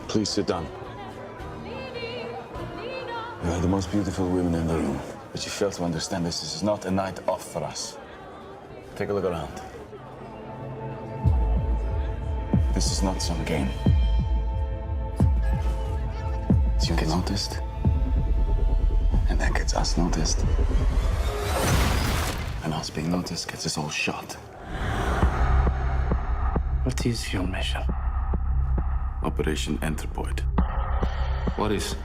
Please sit down. You are the most beautiful women in the room, but you fail to understand this is not a night off for us. Take a look around. This is not some game. You get noticed, and that gets us noticed. And us being noticed gets us all shot. What is your mission? Operation Anthropoid. What is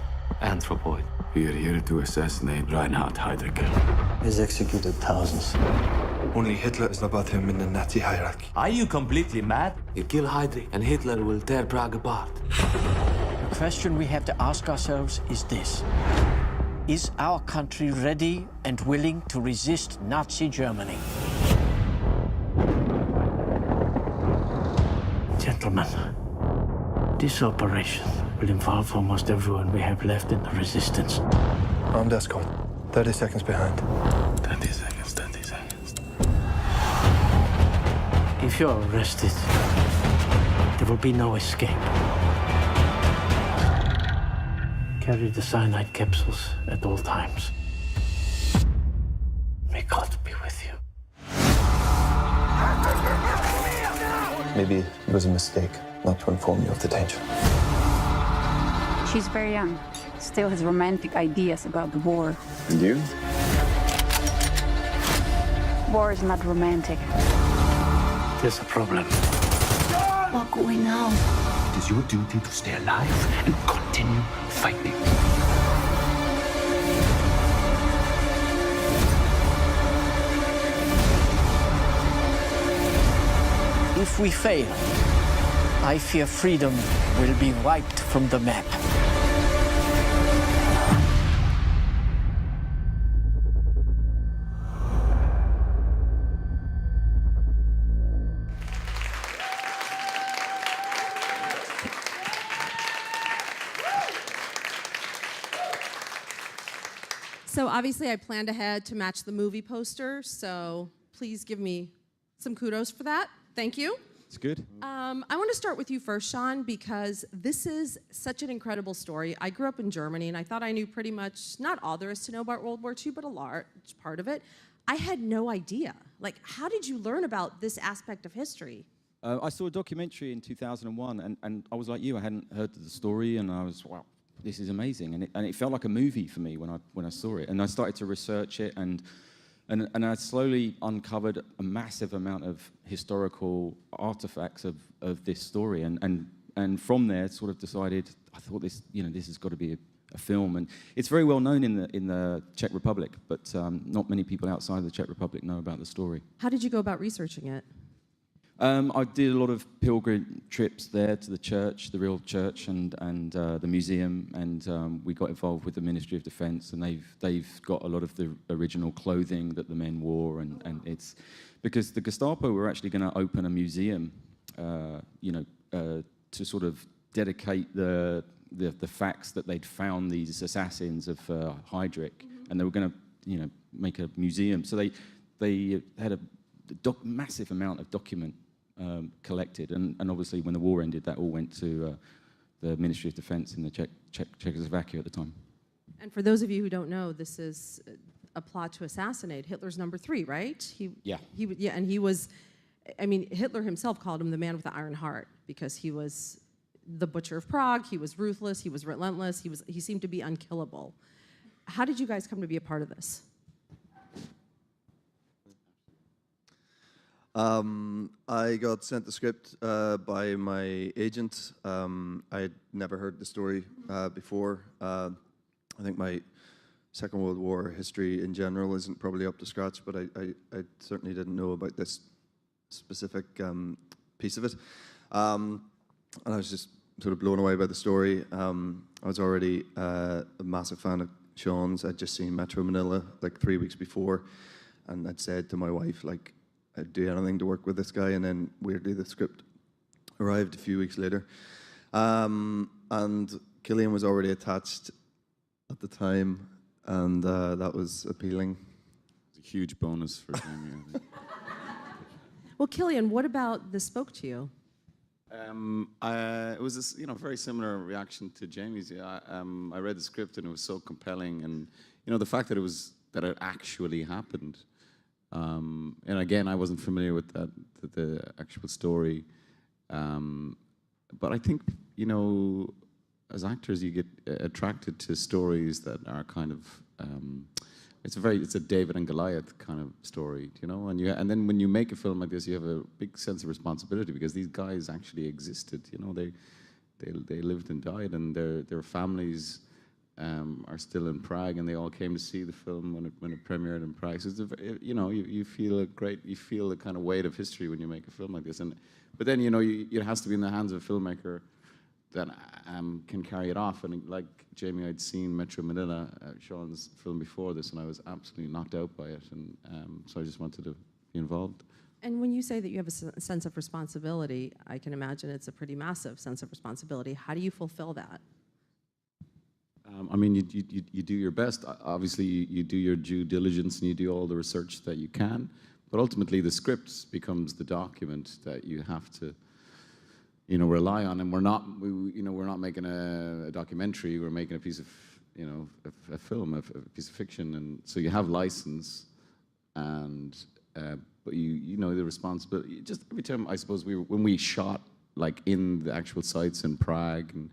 Anthropoid? We are here to assassinate Reinhard Heydrich. He's executed thousands. Only Hitler is above him in the Nazi hierarchy. Are you completely mad? You kill Heydrich, and Hitler will tear Prague apart. The question we have to ask ourselves is this. Is our country ready and willing to resist Nazi Germany? Gentlemen, this operation will involve almost everyone we have left in the resistance. Armed escort. 30 seconds behind. 30 seconds, 30 seconds. If you're arrested, there will be no escape. Carry the cyanide capsules at all times. May God be with you. Maybe it was a mistake not to inform you of the danger. She's very young, still has romantic ideas about the war. And you? War is not romantic. There's a problem. What could we know? It is your duty to stay alive and continue fighting. If we fail, I fear freedom will be wiped from the map. So obviously I planned ahead to match the movie poster, so please give me some kudos for that. Thank you. It's good. I want to start with you first, Sean, because this is such an incredible story. I grew up in Germany, and I thought I knew pretty much, not all there is to know about World War II, but a large part of it. I had no idea. Like, how did you learn about this aspect of history? I saw a documentary in 2001, and I was like you. I hadn't heard the story, and I was, wow, this is amazing. And it felt like a movie for me when I saw it. And I started to research it, and I slowly uncovered a massive amount of historical artifacts of this story, and from there sort of decided, I thought this has got to be a film, and it's very well known in the Czech Republic, but not many people outside of the Czech Republic know about the story. How did you go about researching it? I did a lot of pilgrim trips there to the church, the real church, and the museum, and we got involved with the Ministry of Defence, and they've got a lot of the original clothing that the men wore, and it's because the Gestapo were actually going to open a museum, to sort of dedicate the facts that they'd found these assassins of Heydrich, and they were going to make a museum. So they had a massive amount of document collected, and obviously when the war ended, that all went to the Ministry of Defence in the Czechoslovakia at the time. And for those of you who don't know, this is a plot to assassinate Hitler's number 3, right? And he was, I mean, Hitler himself called him the man with the iron heart because he was the butcher of Prague. He was ruthless. He was relentless. He seemed to be unkillable. How did you guys come to be a part of this? I got sent the script by my agent. I'd never heard the story before. I think my Second World War history in general isn't probably up to scratch, but I certainly didn't know about this specific piece of it. And I was just sort of blown away by the story. I was already a massive fan of Sean's. I'd just seen Metro Manila like 3 weeks before, and I'd said to my wife, like, I'd do anything to work with this guy, and then weirdly the script arrived a few weeks later. And Cillian was already attached at the time, and that was appealing. It's a huge bonus for him. Well, Cillian, what about this spoke to you? It was this, very similar reaction to Jamie's. Yeah, I read the script and it was so compelling, and the fact that it actually happened. And again, I wasn't familiar with the actual story, but I think as actors, you get attracted to stories that are kind of. It's a David and Goliath kind of story, and then when you make a film like this, you have a big sense of responsibility because these guys actually existed, they lived and died, and their families are still in Prague, and they all came to see the film when it premiered in Prague. So it's you feel the kind of weight of history when you make a film like this, but then it has to be in the hands of a filmmaker that can carry it off. And like Jamie, I'd seen Metro Manila, Sean's film before this, and I was absolutely knocked out by it. And so I just wanted to be involved. And when you say that you have a sense of responsibility, I can imagine it's a pretty massive sense of responsibility. How do you fulfill that? You do your best. Obviously, you do your due diligence and you do all the research that you can. But ultimately, the script becomes the document that you have to rely on, and we're not making a documentary. We're making a piece of, a film, a piece of fiction, and so you have license, and but the responsibility. Just every time, I suppose when we shot like in the actual sites in Prague, and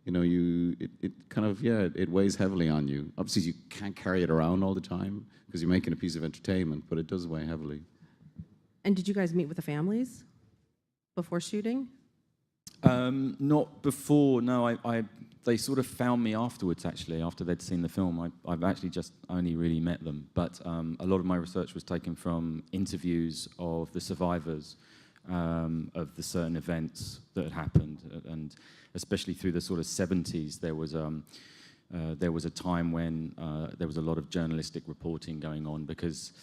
it kind of it weighs heavily on you. Obviously, you can't carry it around all the time because you're making a piece of entertainment, but it does weigh heavily. And did you guys meet with the families before shooting? Not before, no. They sort of found me afterwards, actually, after they'd seen the film. I've actually just only really met them. But a lot of my research was taken from interviews of the survivors of the certain events that had happened. And especially through the sort of 70s, there was a time when there was a lot of journalistic reporting going on because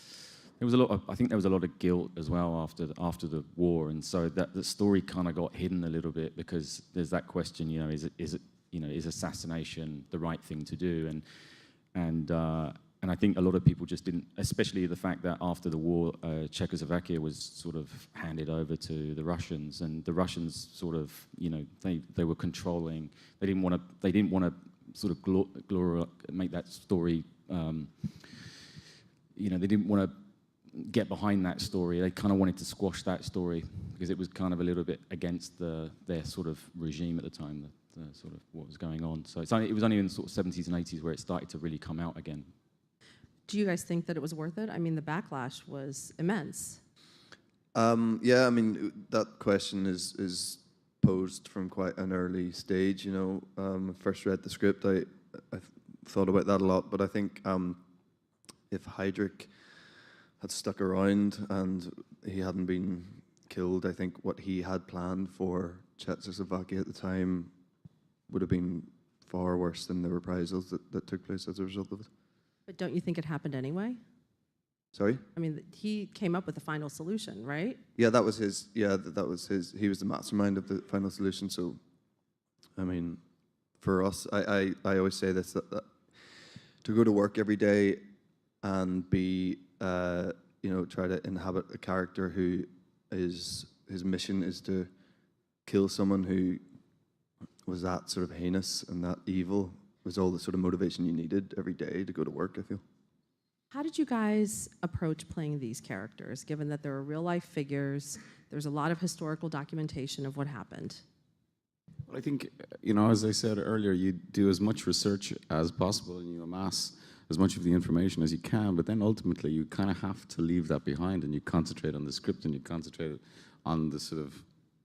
I think there was a lot of guilt as well after the war, and so that the story kind of got hidden a little bit because there's that question, is assassination the right thing to do, and I think a lot of people just didn't, especially the fact that after the war, Czechoslovakia was sort of handed over to the Russians, and the Russians sort of, they were controlling. They didn't want to sort of make that story. They didn't want to get behind that story. They kind of wanted to squash that story because it was kind of a little bit against their sort of regime at the time, the sort of what was going on. So it was only in the sort of 70s and 80s where it started to really come out again. Do you guys think that it was worth it? I mean, the backlash was immense. Yeah, that question is posed from quite an early stage. I first read the script, I thought about that a lot, but I think if Heydrich had stuck around and he hadn't been killed, I think what he had planned for Czechoslovakia at the time would have been far worse than the reprisals that took place as a result of it. But don't you think it happened anyway? Sorry? He came up with the final solution, right? Yeah, that was his. Yeah, that was his. He was the mastermind of the final solution. So, for us, I always say this, that to go to work every day and be, try to inhabit a character who his mission is to kill someone who was that sort of heinous and that evil, was all the sort of motivation you needed every day to go to work, I feel. How did you guys approach playing these characters, given that there are real-life figures, there's a lot of historical documentation of what happened? Well, I think, as I said earlier, you do as much research as possible and you amass as much of the information as you can, but then ultimately you kind of have to leave that behind and you concentrate on the script and you concentrate on the sort of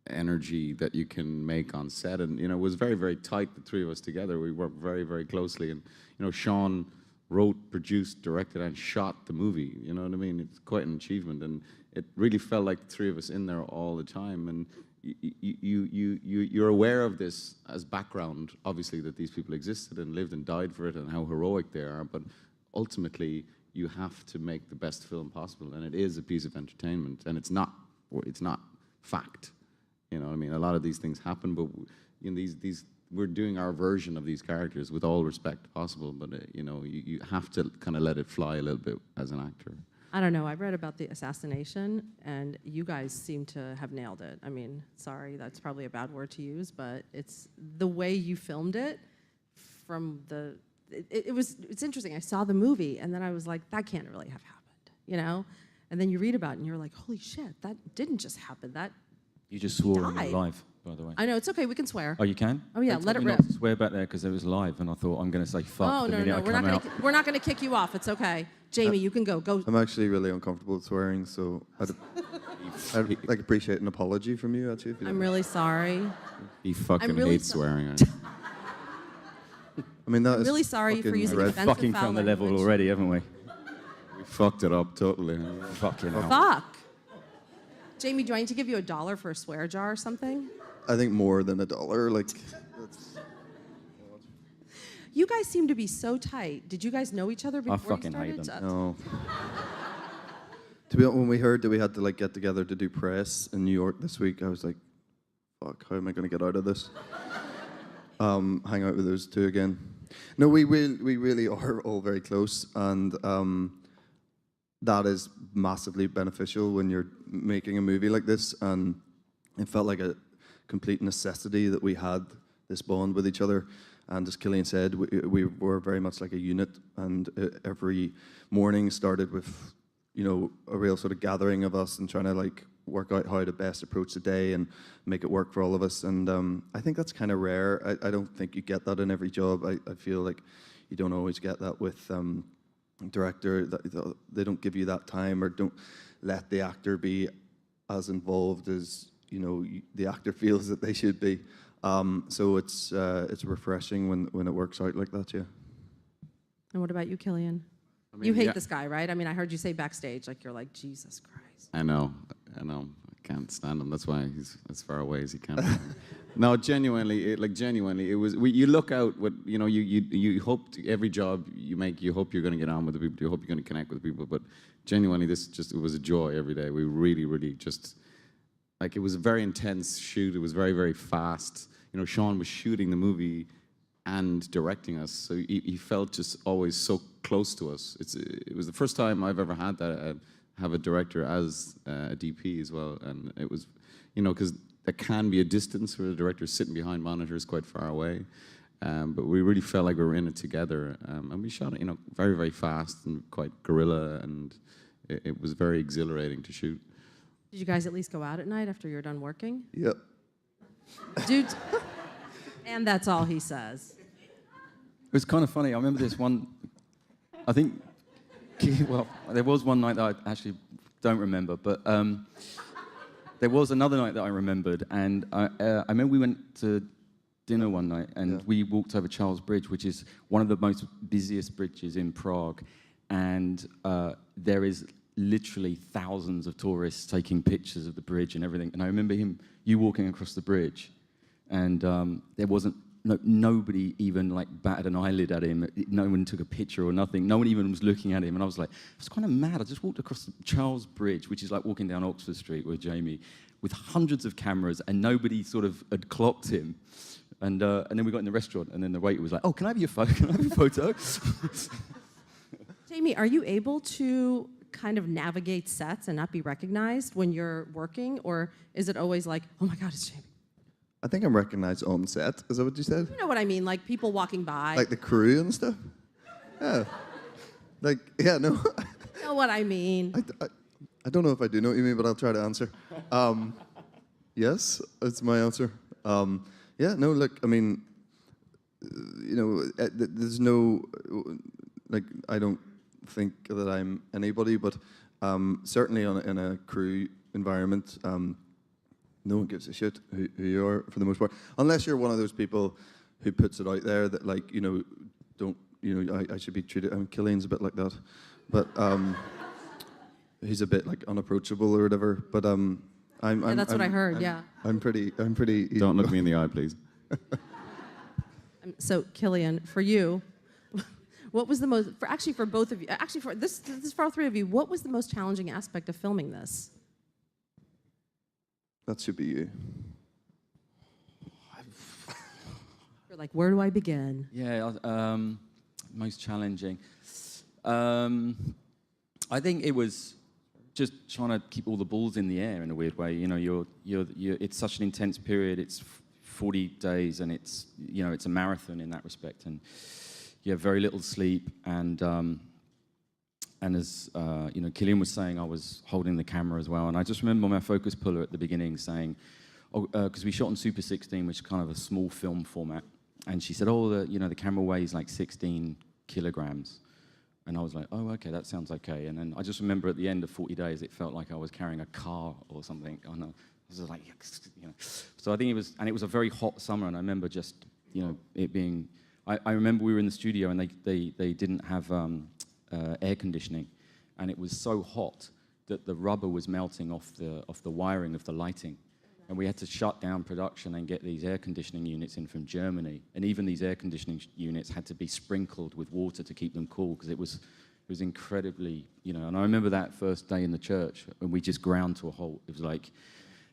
energy that you can make on set. And, it was very, very tight, the three of us together. We worked very, very closely. And, Sean wrote, produced, directed, and shot the movie. You know what I mean? It's quite an achievement. And it really felt like the three of us in there all the time. And you're aware of this as background, obviously, that these people existed and lived and died for it and how heroic they are. But ultimately, you have to make the best film possible. And it is a piece of entertainment. And it's not fact. You know what I mean? A lot of these things happen, but we're doing our version of these characters with all respect possible, but you have to kind of let it fly a little bit as an actor. I don't know. I read about the assassination, and you guys seem to have nailed it. I mean, sorry, that's probably a bad word to use, but it's the way you filmed it. From the, it's interesting. I saw the movie, and then I was like, that can't really have happened, you know. And then you read about it, and you're like, holy shit, that didn't just happen. That You just swore on died. it live, by the way. I know it's okay. We can swear. Oh, you can? Oh yeah, They let told it me rip. not to swear back there because it was live, and I thought I'm going to say fuck Oh the no, minute no, I we're come not out. gonna we're not gonna kick you off. It's okay. Jamie, you can go. Go. I'm actually really uncomfortable with swearing, so I'd like appreciate an apology from you, actually. If you I'm don't- really sorry. He fucking really hates so- swearing. I mean, that I'm is really sorry for fucking using red. offensive Fucking foul from the level language. already, haven't we? We fucked it up totally. Fucking hell. Fuck. Jamie, do I need to give you $1 for a swear jar or something? I think more than $1. Like, that's, You guys seem to be so tight. Did you guys know each other before fucking you hate started? them. no. To be honest, when we heard that we had to like get together to do press in New York this week, I was like, "Fuck, how am I going to get out of this?" Hang out with those two again. No, we really are all very close, and that is massively beneficial when you're making a movie like this. And it felt like a complete necessity that we had this bond with each other. And as Cillian said, we were very much like a unit, and every morning started with, you know, a real sort of gathering of us and trying to like work out how to best approach the day and make it work for all of us. And I think that's kind of rare. I don't think you get that in every job. I feel like you don't always get that with director. They don't give you that time, or don't let the actor be as involved as, you know, the actor feels that they should be. So it's refreshing when it works out like that, yeah. And what about you, Cillian? You hate this guy, right? I mean, I heard you say backstage, like you're like, Jesus Christ. I know. I can't stand him. That's why he's as far away as he can. No, genuinely, it was. You look out. What you know, you hope every job you make, you hope you're going to get on with the people. You hope you're going to connect with people. But genuinely, it was a joy every day. We really just, like, it was a very intense shoot. It was very, very fast. You know, Sean was shooting the movie and directing us, so he felt just always so close to us. It was the first time I've ever had that. Have a director as a DP as well, and it was, you know, because there can be a distance where the director's sitting behind monitors quite far away, but we really felt like we were in it together, and we shot it, you know, very, very fast and quite guerrilla, and it was very exhilarating to shoot. Did you guys at least go out at night after you're done working? Yep. Dude, and that's all he says. It was kind of funny. I remember this one, I think, well, there was one night that I actually don't remember, but there was another night that I remembered, and I remember we went to dinner one night, and we walked over Charles Bridge, which is one of the most busiest bridges in Prague, and there is literally thousands of tourists taking pictures of the bridge and everything. And I remember you walking across the bridge, and there wasn't. Nobody even like batted an eyelid at him. No one took a picture or nothing. No one even was looking at him. And I was like, I was kind of mad. I just walked across the Charles Bridge, which is like walking down Oxford Street with Jamie, with hundreds of cameras, and nobody sort of had clocked him. And then we got in the restaurant, and then the waiter was like, "Oh, can I have your photo? Can I have your photo?" Jamie, are you able to kind of navigate sets and not be recognized when you're working, or is it always like, oh my God, it's Jamie? I think I'm recognized on set. Is that what you said? You know what I mean, like people walking by. Like the crew and stuff? Yeah. Like, yeah, no. You know what I mean. I don't know if I do know what you mean, but I'll try to answer. Yes, that's my answer. Yeah, no, look, I mean, you know, there's no, like, I don't think that I'm anybody, but certainly in a crew environment, no one gives a shit who you are for the most part, unless you're one of those people who puts it out there that, like, you know, don't, you know, I should be treated. I mean, Cillian's a bit like that, but he's a bit like unapproachable or whatever. But that's what I heard. Yeah. I'm pretty. Don't look me in the eye, please. So, Cillian, for you, what was the most? For both of you, actually for this for all three of you, what was the most challenging aspect of filming this? That should be you. You're like, where do I begin? Yeah, most challenging. I think it was just trying to keep all the balls in the air in a weird way. You know, it's such an intense period. It's 40 days, and it's, you know, it's a marathon in that respect, and you have very little sleep. And as you know, Cillian was saying, I was holding the camera as well, and I just remember my focus puller at the beginning saying, because we shot on Super 16, which is kind of a small film format, and she said, "Oh, you know, the camera weighs like 16 kilograms." And I was like, "Oh, okay, that sounds okay." And then I just remember at the end of 40 days, it felt like I was carrying a car or something. I was like, you know. So I think it was a very hot summer, and I remember just, you know, it being. I remember we were in the studio, and they didn't have air conditioning, and it was so hot that the rubber was melting off the wiring of the lighting. And we had to shut down production and get these air conditioning units in from Germany. And even these air conditioning units had to be sprinkled with water to keep them cool, because it was incredibly, you know. And I remember that first day in the church, and we just ground to a halt. It was like,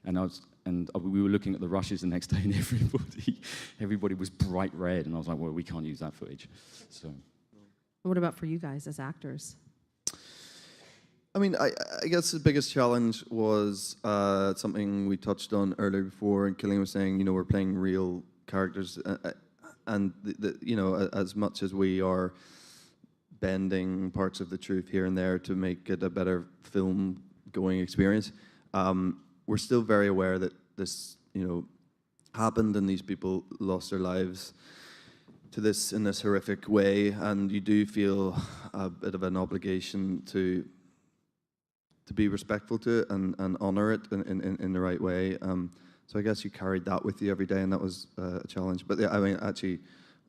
we were looking at the rushes the next day, and everybody was bright red. And I was like, well, we can't use that footage. So. What about for you guys as actors? I mean, I guess the biggest challenge was something we touched on earlier before, and Cillian was saying, you know, we're playing real characters, and you know, as much as we are bending parts of the truth here and there to make it a better film-going experience, we're still very aware that this, you know, happened, and these people lost their lives to this in this horrific way, and you do feel a bit of an obligation to be respectful to it and honor it in the right way. So I guess you carried that with you every day, and that was a challenge. But yeah, I mean, actually,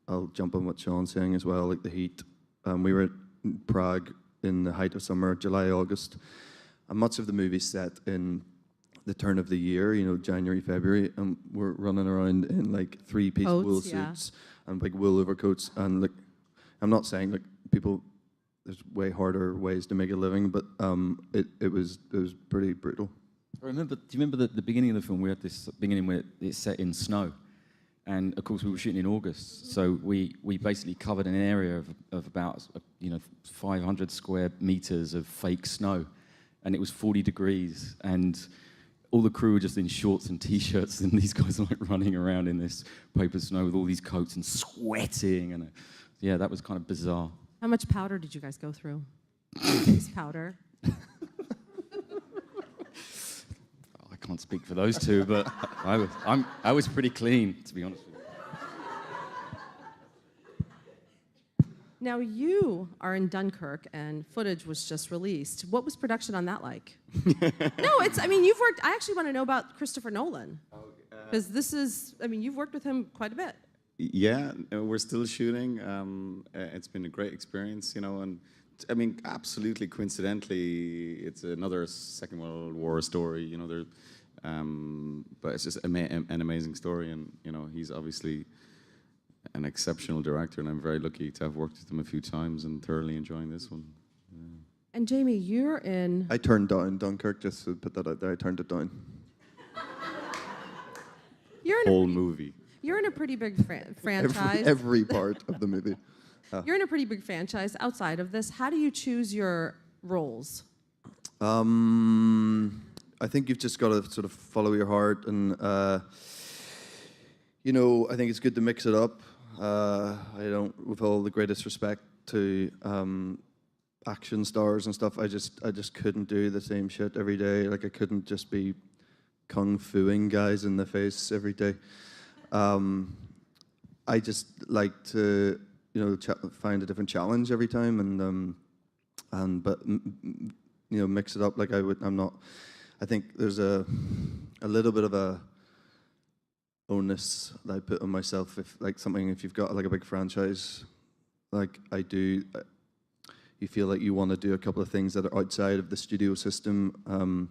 I'll jump on what Sean's saying as well, like the heat. We were in Prague in the height of summer, July, August, and much of the movie set in the turn of the year, you know, January, February, and we're running around in like three-piece wool suits and big wool overcoats. And like, I'm not saying like people, there's way harder ways to make a living, but it was pretty brutal. Do you remember the beginning of the film? We had this beginning where it's set in snow, and of course we were shooting in August, so we basically covered an area of about 500 square meters of fake snow, and it was 40 degrees, and all the crew were just in shorts and t-shirts, and these guys are like running around in this paper snow with all these coats and sweating, and yeah, that was kind of bizarre. How much powder did you guys go through? Face powder. I can't speak for those two, but I was pretty clean, to be honest with you. Now you are in Dunkirk, and footage was just released. What was production on that like? You've worked. I actually want to know about Christopher Nolan, because you've worked with him quite a bit. Yeah, we're still shooting. It's been a great experience, you know, and I mean, absolutely coincidentally, it's another Second World War story, you know. But it's just an amazing story, and you know, he's obviously an exceptional director, and I'm very lucky to have worked with him a few times and thoroughly enjoying this one. Yeah. And Jamie, you're in. I turned down Dunkirk, just to put that out there. I turned it down. You're in whole movie. You're in a pretty big franchise. Every part of the movie. You're in a pretty big franchise outside of this. How do you choose your roles? I think you've just got to sort of follow your heart, and you know, I think it's good to mix it up. I don't, with all the greatest respect to action stars and stuff, I just couldn't do the same shit every day. Like, I couldn't just be kung fuing guys in the face every day. I just like to, you know, find a different challenge every time, but you know, mix it up. Like I think there's a little bit of a onus that I put on myself if you've got like a big franchise, like I do, you feel like you want to do a couple of things that are outside of the studio system,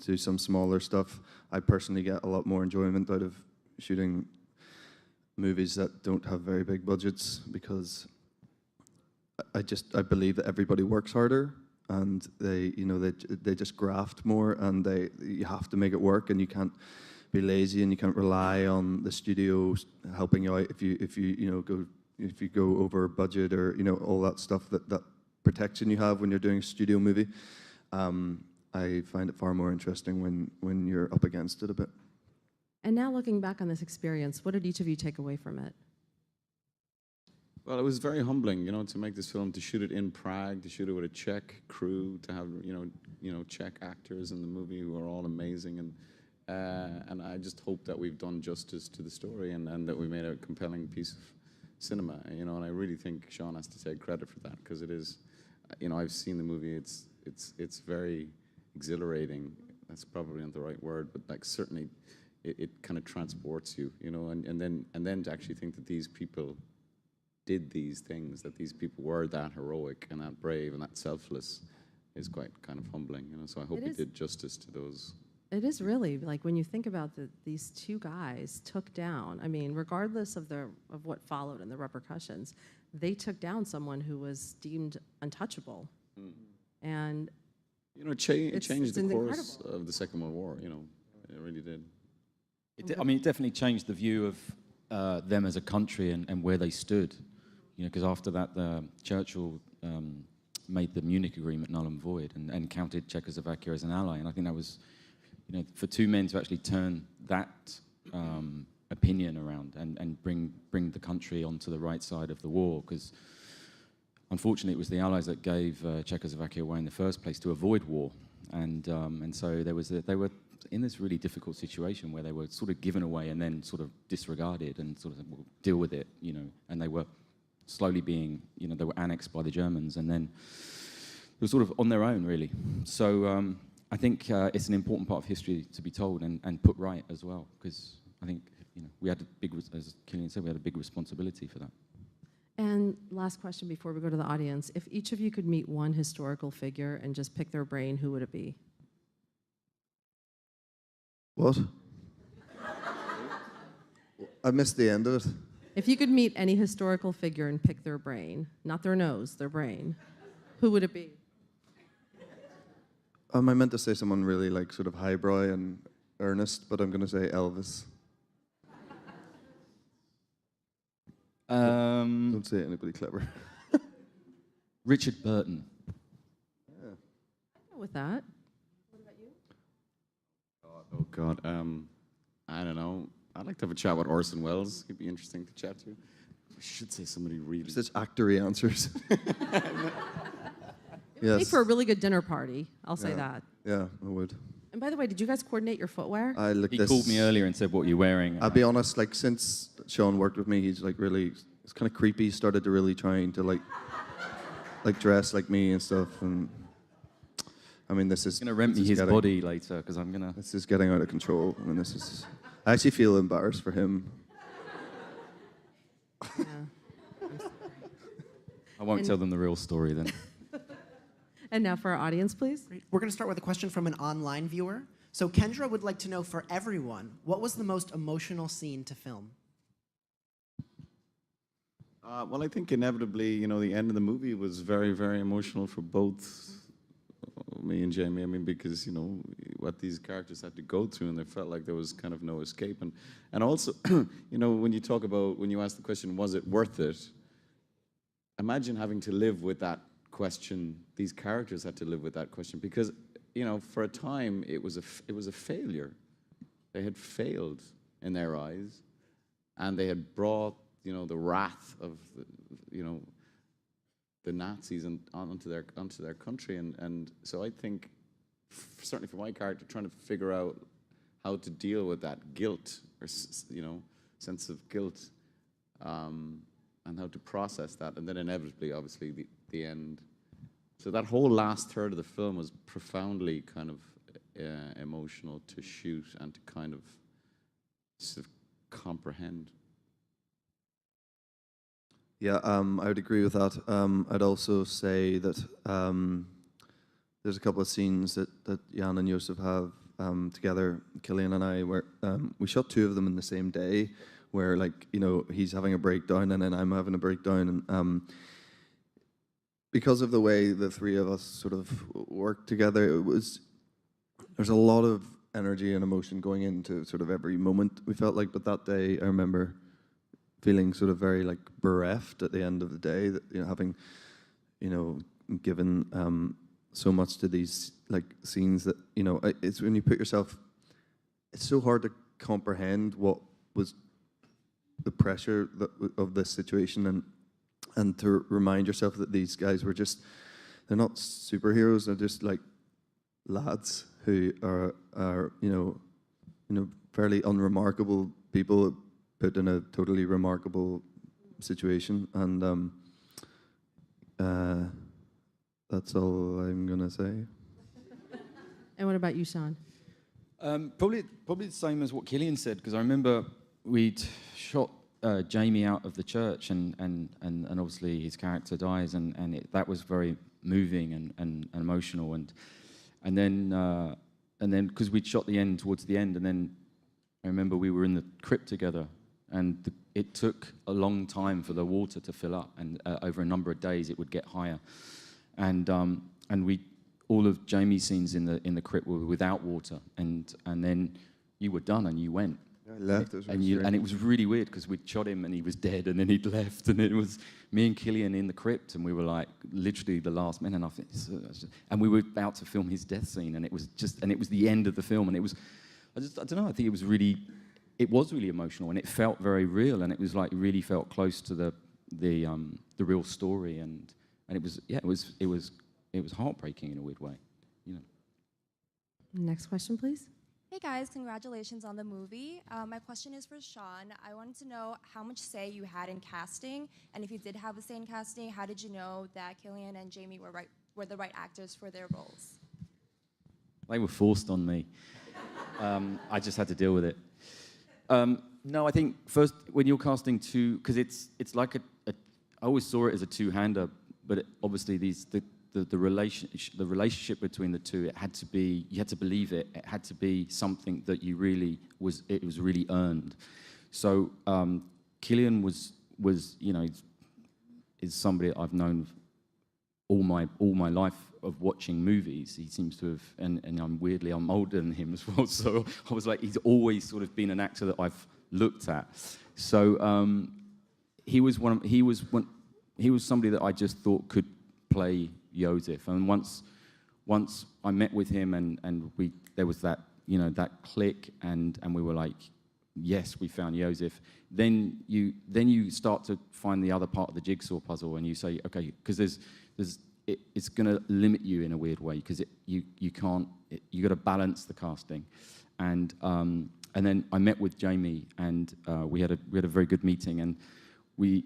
do some smaller stuff. I personally get a lot more enjoyment out of shooting movies that don't have very big budgets, because I believe that everybody works harder, and they just graft more, and you have to make it work, and you can't be lazy, and you can't rely on the studio helping you out if you go over budget, or you know, all that stuff that protection you have when you're doing a studio movie. I find it far more interesting when you're up against it a bit. And now looking back on this experience, what did each of you take away from it? Well, it was very humbling, to make this film, to shoot it in Prague, to shoot it with a Czech crew, to have, Czech actors in the movie who are all amazing, and I just hope that we've done justice to the story and that we made a compelling piece of cinema, and I really think Sean has to take credit for that, because it is, I've seen the movie, it's very exhilarating. That's probably not the right word, but like certainly it kind of transports you, and then to actually think that these people did these things, that these people were that heroic and that brave and that selfless, is quite kind of humbling, so I hope we did justice to those. It is really, like, when you think about these two guys took down, I mean, regardless of what followed and the repercussions, they took down someone who was deemed untouchable. And it changed the course of the Second World War, it really did. I mean, it definitely changed the view of them as a country and where they stood. Because after that, Churchill made the Munich Agreement null and void and counted Czechoslovakia as an ally. And I think that was, for two men to actually turn that opinion around and bring the country onto the right side of the war. Because unfortunately, it was the Allies that gave Czechoslovakia away in the first place to avoid war. And so they were in this really difficult situation where they were sort of given away and then sort of disregarded and sort of deal with it, and they were slowly being, they were annexed by the Germans, and then they were sort of on their own, really. So I think it's an important part of history to be told and put right as well, because I think, we had a big, as Cillian said, we had a big responsibility for that. And last question before we go to the audience. If each of you could meet one historical figure and just pick their brain, who would it be? What? I missed the end of it. If you could meet any historical figure and pick their brain, not their nose, their brain, who would it be? I meant to say someone really like sort of highbrow and earnest, but I'm going to say Elvis. Don't say anybody clever. Richard Burton. Yeah. I'll go with that. What about you? Oh God, I don't know. I'd like to have a chat with Orson Welles. He'd be interesting to chat to. I should say somebody really. Such actory answers. Yes. Make for a really good dinner party. I'll say that. Yeah, I would. And by the way, did you guys coordinate your footwear? He called me earlier and said, "What are you wearing?" I'll be honest. Like since Sean worked with me, he's like really. It's kind of creepy. He started to really trying to like dress like me and stuff. And I mean, this is. He's gonna rent me his body later because I'm gonna. This is getting out of control. I mean, this is. I actually feel embarrassed for him. Yeah. I won't tell them the real story then. And now for our audience, please. Great. We're going to start with a question from an online viewer. So Kendra would like to know, for everyone, what was the most emotional scene to film? Well, I think inevitably, the end of the movie was very, very emotional for both me and Jamie. I mean, because, what these characters had to go through, and they felt like there was kind of no escape. And also, when you talk about, when you ask the question, was it worth it? Imagine having to live with that question. These characters had to live with that question because, for a time, it was a failure. They had failed in their eyes, and they had brought, the wrath of, the Nazis onto their country, and so I think, certainly for my character, trying to figure out how to deal with that guilt or sense of guilt, and how to process that, and then inevitably, obviously, the end. So that whole last third of the film was profoundly kind of emotional to shoot and to kind of sort of comprehend. Yeah, I would agree with that. I'd also say that there's a couple of scenes that Jan and Josef have together, Cillian and I, where we shot two of them in the same day, where he's having a breakdown and then I'm having a breakdown, and because of the way the three of us sort of worked together, there's a lot of energy and emotion going into sort of every moment we felt like. But that day, I remember feeling sort of very bereft at the end of the day, that having given so much to these like scenes that, you know, it's when you put yourself, it's so hard to comprehend what was the pressure of this situation, and to remind yourself that these guys were just, they're not superheroes, they're just like lads who are you know fairly unremarkable people put in a totally remarkable situation, and that's all I'm gonna say. And what about you, Sean? Probably the same as what Cillian said, because I remember we'd shot Jamie out of the church, and obviously his character dies, and that was very moving and emotional, and then because we'd shot the end towards the end, and then I remember we were in the crypt together, and it took a long time for the water to fill up, and over a number of days it would get higher, and we, all of Jamie's scenes in the crypt were without water, and then you were done and you went. I left. It was And it was really weird because we'd shot him and he was dead, and then he'd left, and it was me and Cillian in the crypt, and we were like literally the last men, and we were about to film his death scene, and it was the end of the film, and it was, I don't know, I think it was really emotional, and it felt very real, and it was like, it really felt close to the real story, and it was heartbreaking in a weird way, you know. Next question, please. Hey guys, congratulations on the movie. My question is for Sean. I wanted to know how much say you had in casting, and if you did have a say in casting, how did you know that Cillian and Jamie were the right actors for their roles? They were forced on me. I just had to deal with it. No, I think first when you're casting two, because it's like I always saw it as a two-hander, but obviously the relationship between the two, it had to be, you had to believe it. It had to be something that you really it was really earned. So Cillian was you know, is somebody that I've known all my life of watching movies. He seems to have, and I'm older than him as well. So I was like, he's always sort of been an actor that I've looked at. So he was somebody that I just thought could play Joseph, and once I met with him, and there was that, you know, that click, and we were like, yes, we found Joseph. Then you start to find the other part of the jigsaw puzzle, and you say, okay, because it's going to limit you in a weird way, because you got to balance the casting, and then I met with Jamie, and we had a very good meeting, and I'd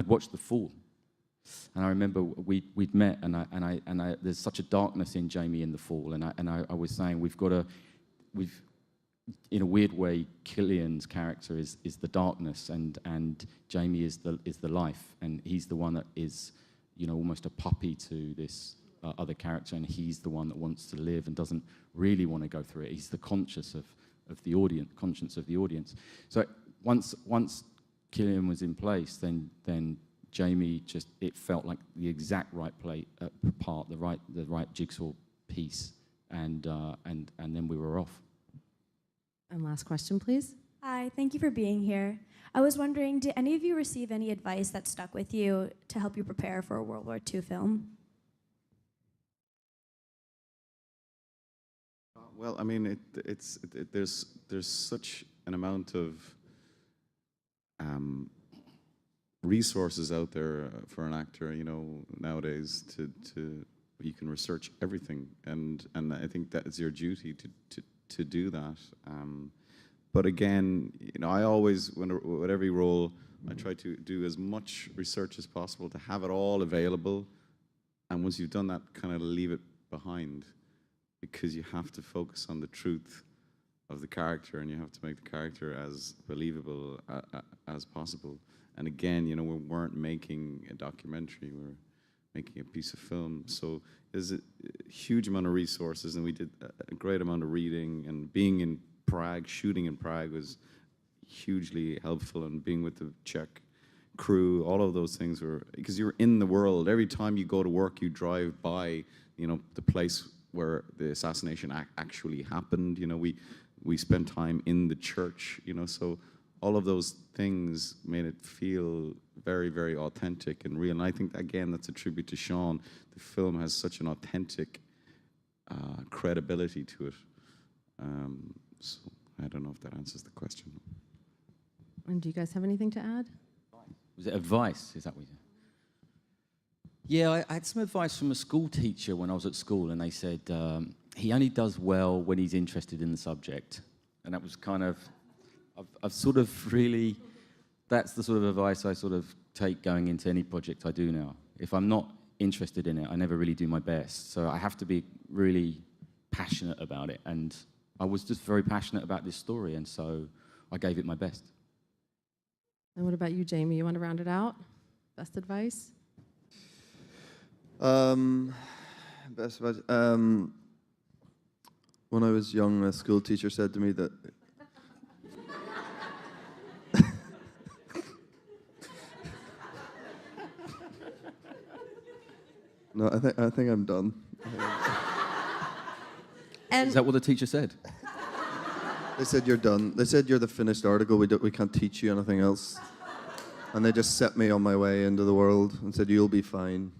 watched The Fall. And I remember we'd met, and there's such a darkness in Jamie in The Fall, and I was saying we've in a weird way, Cillian's character is the darkness, and Jamie is the life, and he's the one that is, you know, almost a puppy to this other character, and he's the one that wants to live and doesn't really want to go through it. He's the conscience of the audience. So once Cillian was in place, then Jamie just, it felt like the exact right part, the right jigsaw piece, and then we were off. And last question, please. Hi, thank you for being here. I was wondering, did any of you receive any advice that stuck with you to help you prepare for a World War II film? Well, I mean, there's such an amount of resources out there for an actor, you know, nowadays to you can research everything, and I think that is your duty to do that. But again, you know, I always, with every role, I try to do as much research as possible to have it all available, and once you've done that, kind of leave it behind, because you have to focus on the truth of the character, and you have to make the character as believable as possible. And again, you know, we weren't making a documentary, we were making a piece of film. So there's a huge amount of resources, and we did a great amount of reading, and being in Prague, shooting in Prague was hugely helpful, and being with the Czech crew, all of those things were, because you're in the world. Every time you go to work, you drive by, you know, the place where the assassination actually happened. You know, we spent time in the church, you know, so all of those things made it feel very, very authentic and real. And I think, again, that's a tribute to Sean. The film has such an authentic credibility to it. So I don't know if that answers the question. And do you guys have anything to add? Was it advice? Is that what you said? Yeah, I had some advice from a school teacher when I was at school, and they said he only does well when he's interested in the subject. And that was kind of, I've sort of really, that's the sort of advice I sort of take going into any project I do now. If I'm not interested in it, I never really do my best. So I have to be really passionate about it. And I was just very passionate about this story, and so I gave it my best. And what about you, Jamie? You want to round it out? Best advice? Best advice. When I was young, a school teacher said to me that no, I think I'm done. And is that what the teacher said? They said you're done. They said you're the finished article. We can't teach you anything else. And they just set me on my way into the world and said you'll be fine.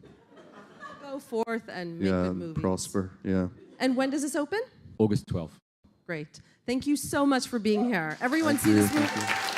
go forth and make good movies. Prosper. Yeah. And when does this open? August 12th. Great. Thank you so much for being here. Everyone see this movie.